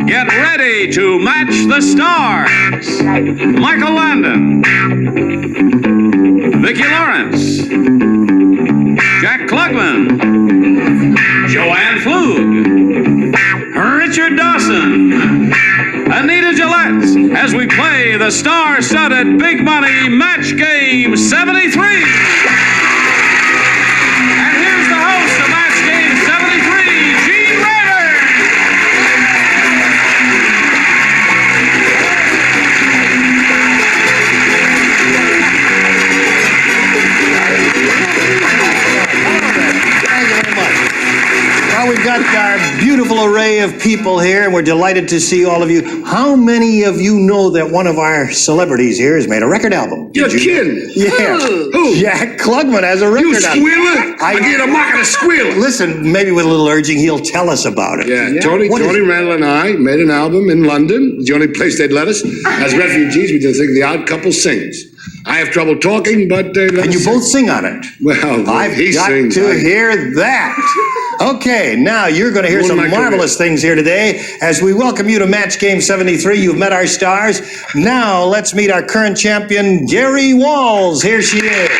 Get ready to match the stars. Michael Landon, Vicki Lawrence, Jack Klugman, Joanne Pflug, Richard Dawson, Anita Gillette, as we play the star-studded Big Money Match Game 73. We've got our beautiful array of people here, and we're delighted to see all of you. How many of you know that one of our celebrities here has made a record album? You're kidding. Yeah. Who? Jack Klugman has a record album. You squealer? I get a mark of a squealer. Listen, maybe with a little urging, he'll tell us about it. Yeah. Tony Randall and I made an album in London, the only place they'd let us. As refugees, we did The Odd Couple Sings. I have trouble talking, but they let us. And you both sing on it. Well, I've got to hear that. Okay, now you're going to hear some marvelous things here today as we welcome you to Match Game 73. You've met our stars. Now let's meet our current champion, Gary Walls. Here she is.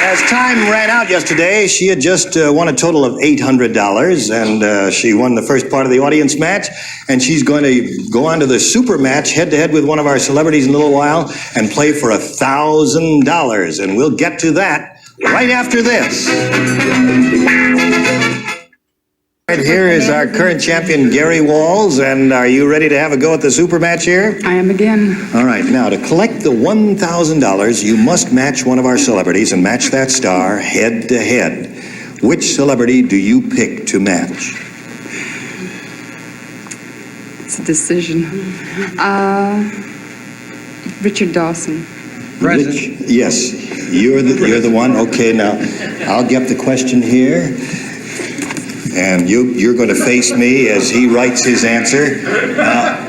As time ran out yesterday, she had just won a total of $800, and she won the first part of the audience match, and she's going to go on to the super match head-to-head with one of our celebrities in a little while and play for $1,000, and we'll get to that right after this. Right, here is our current champion, Gary Walls, and are you ready to have a go at the super match here? I am again. All right, now to collect the $1,000, you must match one of our celebrities and match that star head to head. Which celebrity do you pick to match? It's a decision. Richard Dawson. Present. Yes, you're the one. Okay, now I'll get the question here. And you're going to face me as he writes his answer.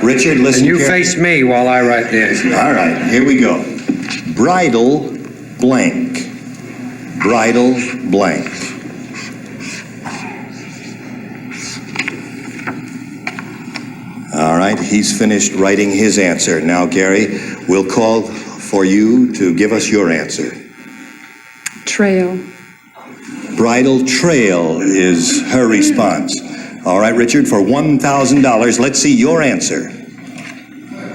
Richard, listen. And you face me while I write the answer. All right, here we go. Bridal blank. Bridal blank. All right, he's finished writing his answer. Now, Gary, we'll call for you to give us your answer. Trail. Bridal trail is her response. All right, Richard, for $1,000, let's see your answer.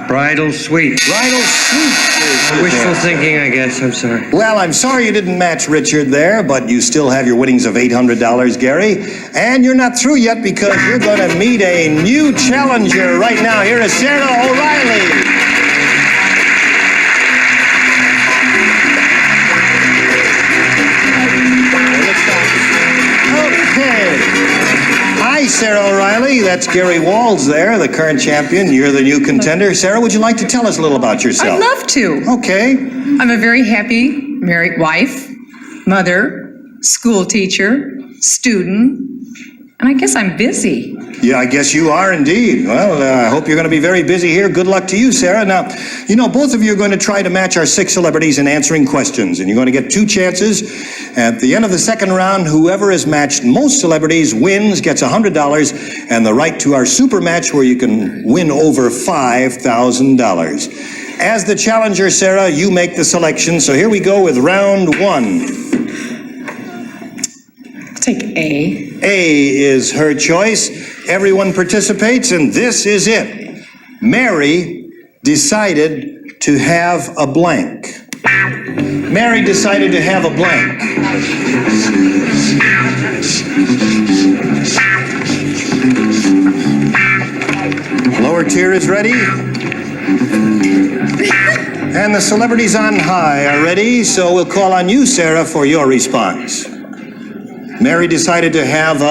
Bridal suite. Bridal suite. Wishful thinking, I guess. I'm sorry. Well, I'm sorry you didn't match Richard there, but you still have your winnings of $800, Gary. And you're not through yet because you're going to meet a new challenger right now. Here is Sarah O'Reilly. Hi, Sarah O'Reilly. That's Gary Walls there, the current champion. You're the new contender. Sarah, would you like to tell us a little about yourself? I'd love to. Okay. I'm a very happy married wife, mother, school teacher, student, and I guess I'm busy. Yeah, I guess you are indeed. Well, I hope you're going to be very busy here. Good luck to you, Sarah. Now, you know, both of you are going to try to match our 6 celebrities in answering questions, and you're going to get 2 chances. At the end of the second round, whoever has matched most celebrities wins, gets $100, and the right to our super match where you can win over $5,000. As the challenger, Sarah, you make the selection. So here we go with round 1. Take A. A is her choice. Everyone participates, and this is it. Mary decided to have a blank. Mary decided to have a blank. Lower tier is ready. And the celebrities on high are ready, so we'll call on you, Sarah, for your response. Mary decided to have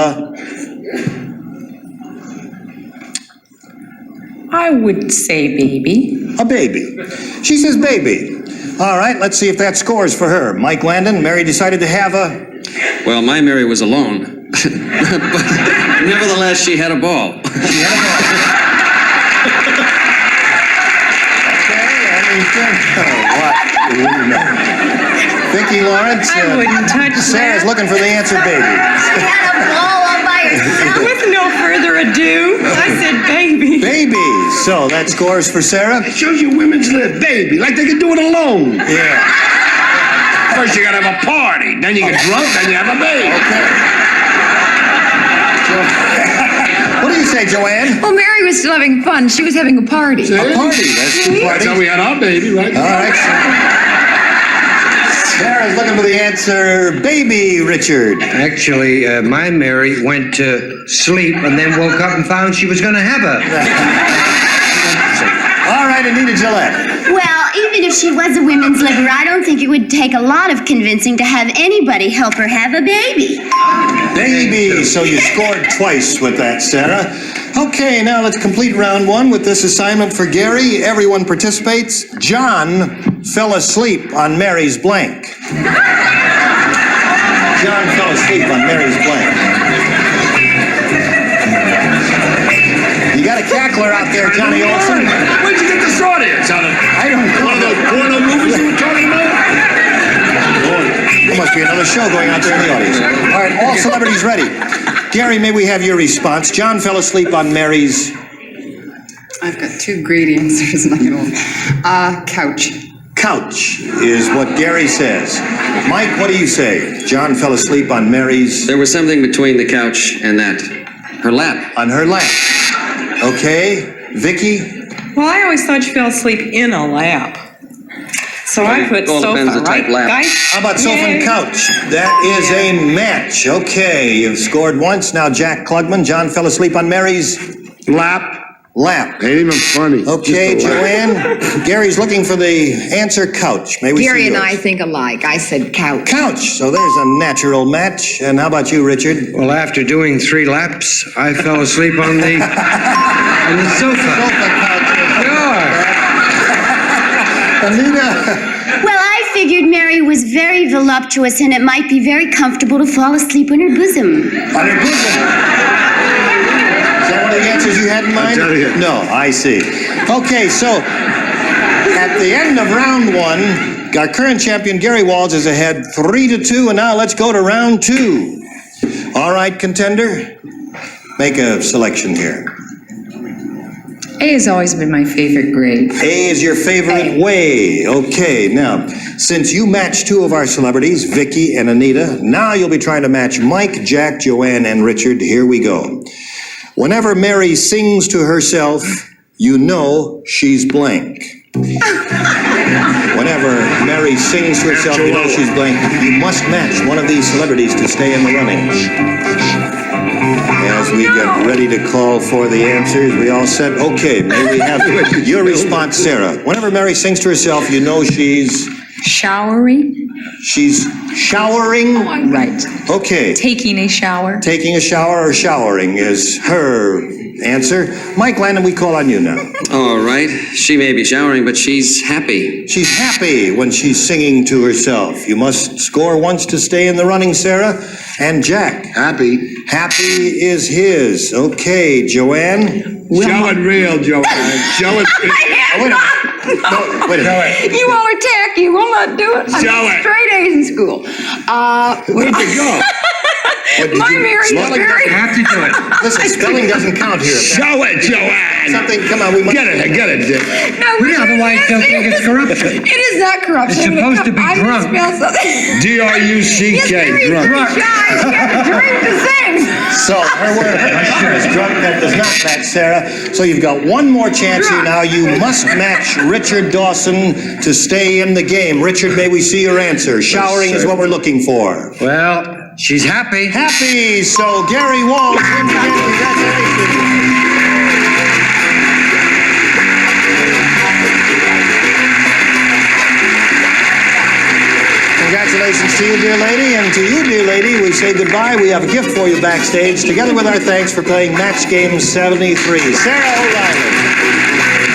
I would say baby. a baby. She says baby. All right, let's see if that scores for her. Mike Landon, Mary decided to have a... Well, my Mary was alone. But nevertheless, she had a ball. She had a ball. Okay, I mean, what? Vicki Lawrence. I wouldn't touch Sarah's that. looking for the answer, baby. She had a ball all by herself. With no further ado, I said baby. Baby. So that scores for Sarah. It shows you women's live, baby, like they can do it alone. Yeah. First you gotta have a party, then you get drunk, then you have a baby. What do you say, Joanne? Well, Mary was still having fun. She was having a party. See? A party. That's two That's parties. how we had our baby, right? All right. Sarah's looking for the answer. Baby, Richard. Actually, my Mary went to sleep and then woke up and found she was going to have her. All right, Anita Gillette. Well, even if she was a women's liberator, I don't think it would take a lot of convincing to have anybody help her have a baby. Baby. So you scored twice with that, Sarah. Okay, now let's complete round one with this assignment for Gary. Everyone participates. John fell asleep on Mary's blank. John fell asleep on Mary's blank. You got a cackler out there, Johnny Olson. Where'd you get this audience out of? I don't know. One of those porno movies you were talking about? There must be another show going on there in the audience. All right, all celebrities ready. Gary, may we have your response? John fell asleep on Mary's I've got two great answers. Couch. couch is what Gary says. Mike, what do you say? John fell asleep on Mary's... There was something between the couch and that. Her lap. on her lap. Okay, Vicki? Well, I always thought you fell asleep in a lap. So I put All depends sofa, the type right, lap. guys? How about sofa and Yay. couch? That is a match. Okay, you've scored once. Now Jack Klugman. John fell asleep on Mary's Lap. lap. Ain't even funny. Okay, Just a lap. Joanne. Gary's looking for the answer couch. May we Gary see and yours? I think alike. I said couch. Couch. So there's a natural match. And how about you, Richard? Well, after doing 3 laps, I fell asleep on the sofa. Sofa couch. Sure. Anita. Well, I figured Mary was very voluptuous and it might be very comfortable to fall asleep on her bosom. On her bosom. Is that one of the answers you had in mind? tell you. No, I see. Okay, so at the end of round one, our current champion Gary Walls is ahead 3-2, and now let's go to round 2. All right, contender, make a selection here. A has always been my favorite grade. A is your favorite way. Okay, now, since you matched 2 of our celebrities, Vicki and Anita, now you'll be trying to match Mike, Jack, Joanne, and Richard. Here we go. Whenever Mary sings to herself, you know she's blank. Whenever Mary sings to herself, you know she's blank. You must match one of these celebrities to stay in the running. As we get ready to call for the answers, we all said, okay, may we have your response, Sarah. Whenever Mary sings to herself, you know she's Showering. showering. Right. Okay. Taking a shower. Taking a shower or showering is her answer. Mike Landon, we call on you now. All right. She may be showering, but she's happy. She's happy when she's singing to herself. You must score once to stay in the running, Sarah. And Jack. Happy. Happy is his. Okay, Joanne. Show it real, Joanne. Show it real. Oh, wait a minute. No, wait a minute. You all are tacky. You will not do it. Show it. Straight A's in school. Where'd you go? What, did My you- Mary is spelling- very... You have to do it. Listen, spelling doesn't count here. Show it, Joanne. Something, come on, we must... Get it, Dick. No, Yeah, otherwise they'll think it's corruption. It is not corruption. It's supposed to be I drunk. misspelled something. D-R-U-C-K, Yes, drunk. Guys, you have to drink to sing. So, her word is drunk. That does not match Sarah. So you've got one more chance here now. You must match Richard Dawson to stay in the game. Richard, may we see your answer? Showering is what we're looking for. Well, she's happy. Happy. So Gary Walls wins again. Congratulations. Congratulations to you, dear lady, and to you, dear lady, we say goodbye. We have a gift for you backstage, together with our thanks for playing Match Game 73. Sarah O'Reilly.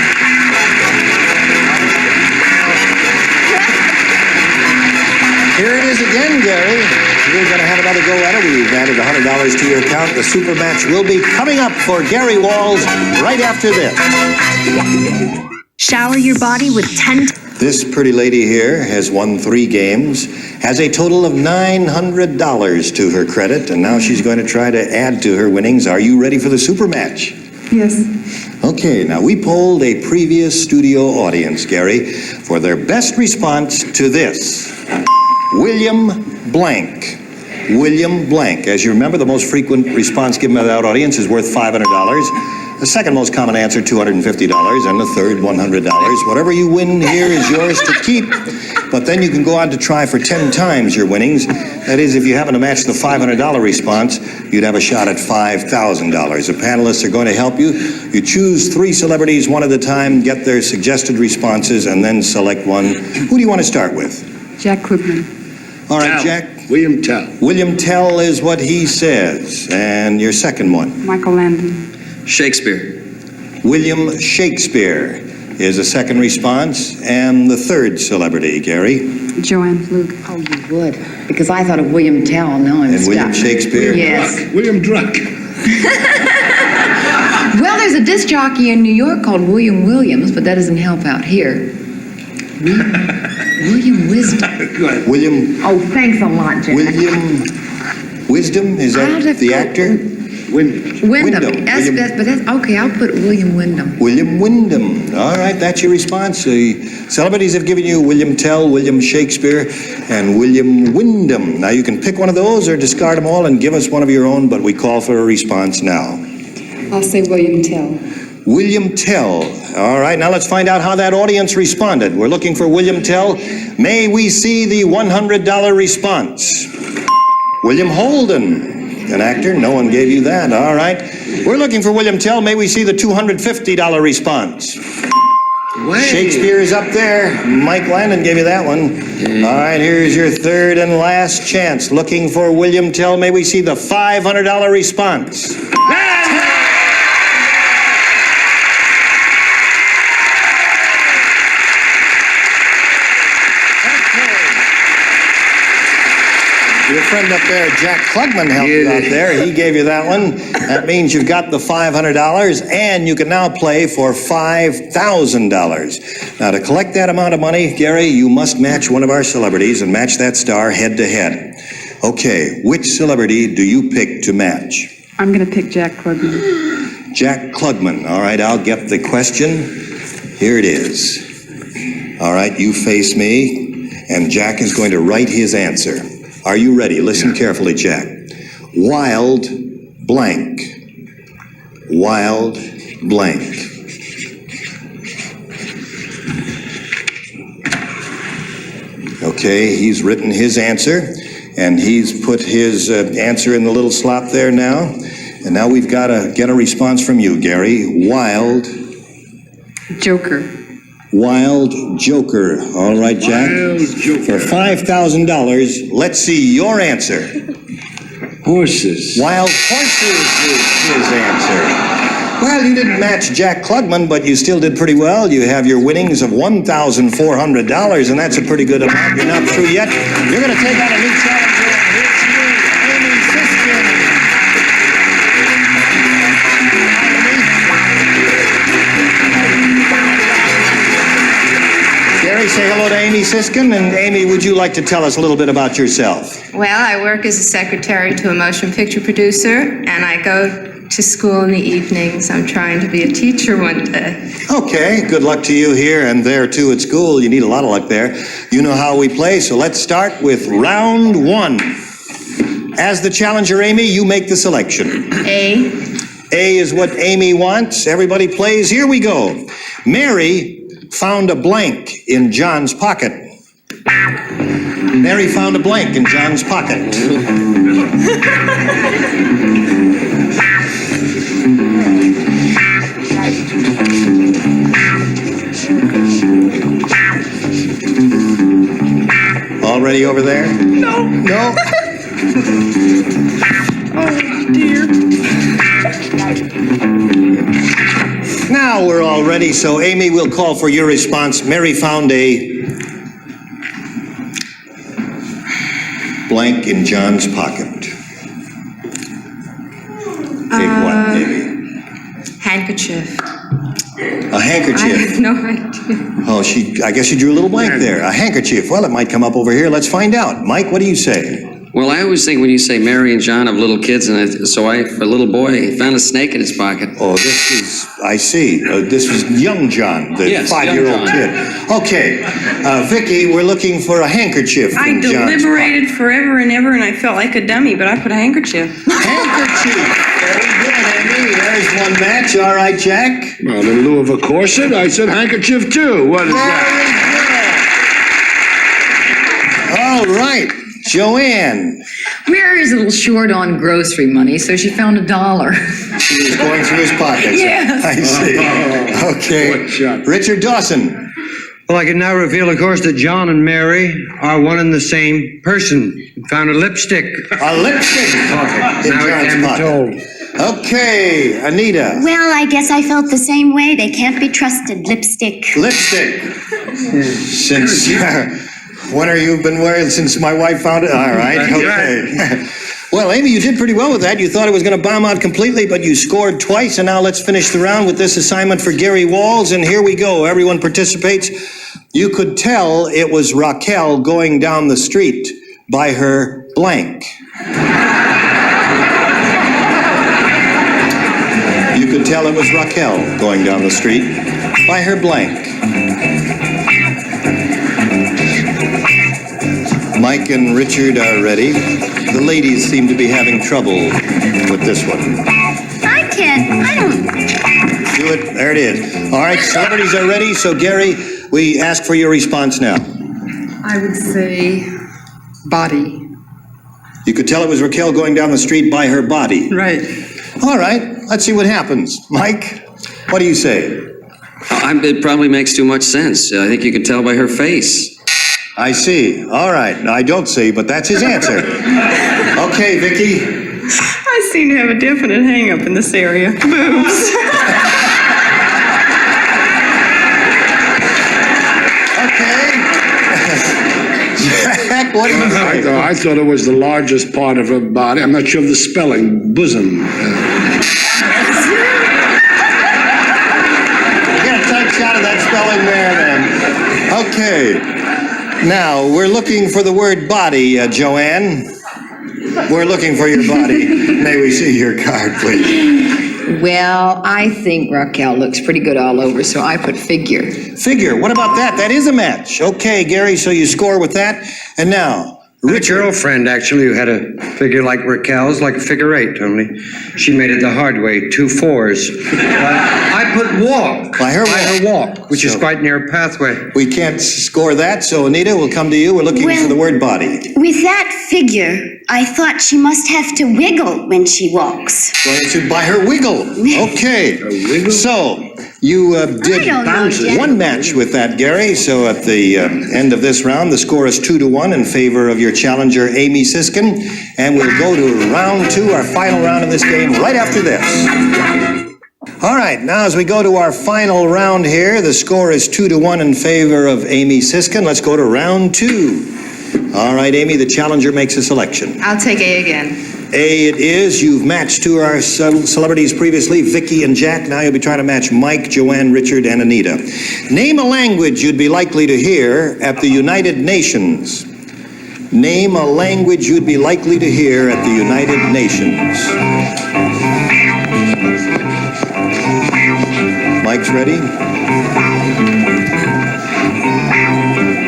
Here it is again, Gary. You're going to have another go at it. We've added $100 to your account. The super match will be coming up for Gary Walls right after this. Shower your body with 10 This pretty lady here has won 3 games, has a total of $900 to her credit, and now she's going to try to add to her winnings. Are you ready for the super match? Yes. Okay, now we polled a previous studio audience, Gary, for their best response to this. William Blank. William Blank. As you remember, the most frequent response given by that audience is worth $500. The second most common answer, $250, and the third, $100. Whatever you win here is yours to keep, but then you can go on to try for 10 times your winnings. That is, if you happen to match the $500 response, you'd have a shot at $5,000. The panelists are going to help you. You choose 3 celebrities one at a time, get their suggested responses, and then select one. Who do you want to start with? Jack Klugman. All right, Tell. Jack. William Tell. William Tell is what he says. And your second one? Michael Landon. Shakespeare. William Shakespeare is a second response. And the third celebrity, Gary? Joanne Pflug. Oh, you would, because I thought of William Tell. No, I'm And William Shakespeare? Yes. William Druck. Well, there's a disc jockey in New York called William Williams, but that doesn't help out here. William Wisdom. William Oh, thanks a lot, Jack. Wisdom? Is I'll that have the to- actor? Wyndham. Wyndham. That's, okay, I'll put William Wyndham. William Wyndham. All right, that's your response. The celebrities have given you William Tell, William Shakespeare, and William Wyndham. Now you can pick one of those or discard them all and give us one of your own, but we call for a response now. I'll say William Tell. William Tell. All right, now let's find out how that audience responded. We're looking for William Tell. May we see the $100 response? William Holden. An actor? No one gave you that. All right. We're looking for William Tell. May we see the $250 response? Shakespeare is up there. Mike Landon gave you that one. All right, here's your third and last chance. Looking for William Tell. May we see the $500 response? Your friend up there, Jack Klugman, helped you out there. He gave you that one. That means you've got the $500, and you can now play for $5,000. Now, to collect that amount of money, Gary, you must match one of our celebrities and match that star head to head. Okay, which celebrity do you pick to match? I'm going to pick Jack Klugman. Jack Klugman. All right, I'll get the question. Here it is. All right, you face me, and Jack is going to write his answer. Are you ready? Listen carefully, Jack. Wild blank. Wild blank. Okay, he's written his answer, and he's put his answer in the little slot there now. And now we've got to get a response from you, Gary. Wild Joker. Wild Joker. All right, Jack. Wild Joker. For $5,000, let's see your answer. Horses. Wild horses is his answer. Well, you didn't match Jack Klugman, but you still did pretty well. You have your winnings of $1,400, and that's a pretty good amount. You're not through yet. You're going to take on a new challenger, and here's you, Amy Siskin. Gary, say hello to Amy Siskin. And Amy, would you like to tell us a little bit about yourself? Well, I work as a secretary to a motion picture producer, and I go to school in the evenings. I'm trying to be a teacher one day. Okay, good luck to you here and there too at school. You need a lot of luck there. You know how we play, so let's start with round 1. As the challenger, Amy, you make the selection. A. A is what Amy wants. Everybody plays. Here we go. Mary found a blank in John's pocket. Mary found a blank in John's pocket. Already over there? No. No? Oh, dear. Now we're all ready, so Amy will call for your response. Mary found a blank in John's pocket. Take what, Amy? Handkerchief. A handkerchief. I have no idea. Oh, I guess she drew a little blank there. A handkerchief. Well, it might come up over here. Let's find out. Mike, what do you say? Well, I always think when you say Mary and John have little kids, and for a little boy, he found a snake in his pocket. Oh, I see. This was young John, the Yes, 5-year-old young kid. Okay. Vicki, we're looking for a handkerchief I in John's deliberated forever and ever, and I felt like a dummy, but I put a handkerchief. Handkerchief. Very good, Amy. There's one match. All right, Jack. Well, in lieu of a corset, I said handkerchief too. What is that? All right. Joanne. Mary's a little short on grocery money, so she found $1. He was going through his pockets. Yes. I see. Okay. shot. Richard Dawson. Well, I can now reveal, of course, that John and Mary are one and the same person. Found a lipstick. A lipstick. In Now it John's can be pocket. told. Okay. Anita. Well, I guess I felt the same way. They can't be trusted. Lipstick. Lipstick. Since when have you been wearing? Since my wife found it. All right. Okay. Well, Amy, you did pretty well with that. You thought it was going to bomb out completely, but you scored twice. And now let's finish the round with this assignment for Gary Walls. And here we go. Everyone participates. You could tell it was Raquel going down the street by her blank. You could tell it was Raquel going down the street by her blank. Mike and Richard are ready. The ladies seem to be having trouble with this one. I don't. Do it. There it is. All right, celebrities are ready. So, Gary, we ask for your response now. I would say body. You could tell it was Raquel going down the street by her body. Right. All right, let's see what happens. Mike, what do you say? It probably makes too much sense. I think you can tell by her face. I see. All right. I don't see, but that's his answer. Okay, Vicki. I seem to have a definite hang-up in this area. Boobs. Okay. Jack, what do you say? I thought it was the largest part of her body. I'm not sure of the spelling. Bosom. Get a tight shot of that spelling there, then. Okay. Now, we're looking for the word body, Joanne. We're looking for your body. May we see your card, please? Well, I think Raquel looks pretty good all over, so I put figure. Figure. What about that? That is a match. Okay, Gary, so you score with that. And now, Richard. A girlfriend, actually, who had a figure like Raquel's, like a figure 8, only she made it the hard way, 2 4s. I put walk. By her walk, which is quite near a pathway. We can't score that, so Anita, we'll come to you. We're looking for the word body. With that figure, I thought she must have to wiggle when she walks. Going to by her wiggle. Okay. So, you did don't know, Jack. one match with that, Gary. So at the end of this round, the score is 2-1 in favor of your challenger, Amy Siskin. And we'll go to round 2, our final round of this game, right after this. All right, now as we go to our final round here, the score is 2-1 in favor of Amy Siskin. Let's go to round 2. All right, Amy, the challenger makes a selection. I'll take A again. A it is. You've matched 2 of our celebrities previously, Vicki and Jack. Now you'll be trying to match Mike, Joanne, Richard, and Anita. Name a language you'd be likely to hear at the United Nations. Name a language you'd be likely to hear at the United Nations. Mike's ready?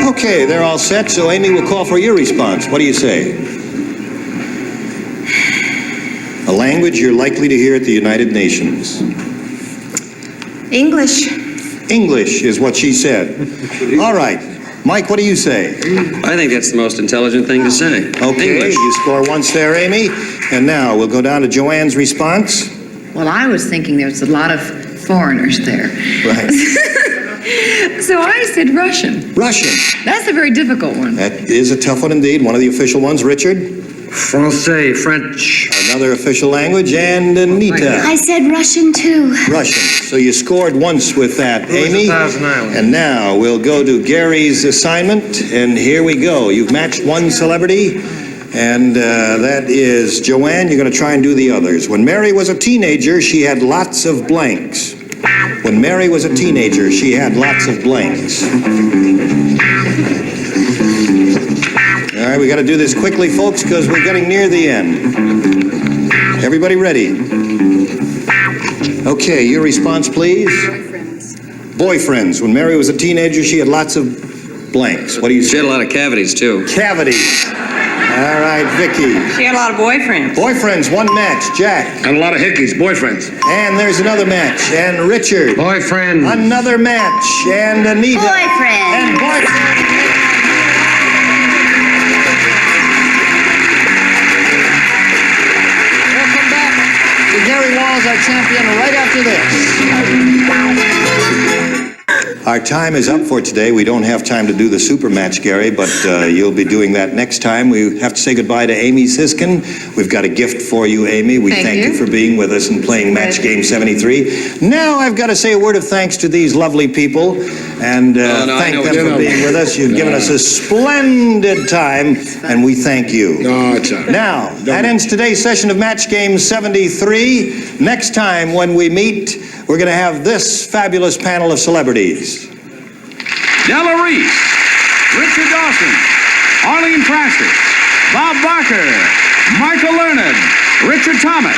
Okay, they're all set, so Amy will call for your response. What do you say? A language you're likely to hear at the United Nations. English. English is what she said. All right. Mike, what do you say? I think that's the most intelligent thing to say. Okay, English. you score once there, Amy. And now we'll go down to Joanne's response. Well, I was thinking there's a lot of foreigners there. Right. So I said Russian. Russian. That's a very difficult one. That is a tough one indeed. One of the official ones. Richard? Francais, French. Another official language. And Anita? I said Russian too. Russian. So you scored once with that, Amy. And now we'll go to Gary's assignment. And here we go. You've matched 1 celebrity. And that is Joanne. You're going to try and do the others. When Mary was a teenager, she had lots of blanks. When Mary was a teenager, she had lots of blanks. All right, we got to do this quickly, folks, because we're getting near the end. Everybody ready? Okay, your response, please. Boyfriends. When Mary was a teenager, she had lots of blanks. What do you say? She had a lot of cavities, too. Cavities. All right, Vicki. She had a lot of boyfriends. Boyfriends, one match. Jack. And a lot of hickeys, boyfriends. And there's another match. And Richard. Boyfriend. Another match. And Anita. Boyfriend. And boyfriend. Welcome back to Gary Walls, our champion, right after this. Our time is up for today. We don't have time to do the super match, Gary, but you'll be doing that next time. We have to say goodbye to Amy Siskin. We've got a gift for you, Amy. We thank you for being with us and playing Match Game 73. Now I've got to say a word of thanks to these lovely people and thank them for being with us. You've given us a splendid time, and we thank you. No, it's all right. Now, that ends today's session of Match Game 73. Next time when we meet, we're going to have this fabulous panel of celebrities. Della Reese, Richard Dawson, Arlene Prastis, Bob Barker, Michael Learned, Richard Thomas.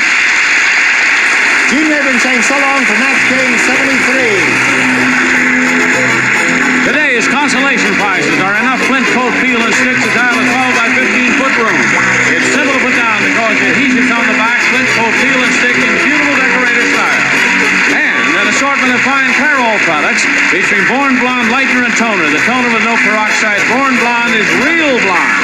Gene Rayburn saying so long for Match Game 73. Today's consolation prizes are enough flint coat peel and sticks to tile a 12 by 15 foot room. It's simple to put down because the adhesives on the back, flint coat peel and stick in beautiful decorator style. And an assortment of fine Clairol products featuring Born Blonde lightener and toner. The toner with no peroxide. Born Blonde is real blonde.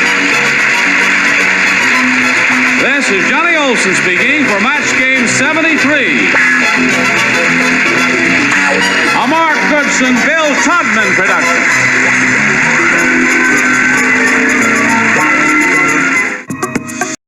This is Johnny Olson speaking for Match Game 73. A Mark Goodson, Bill Todman production.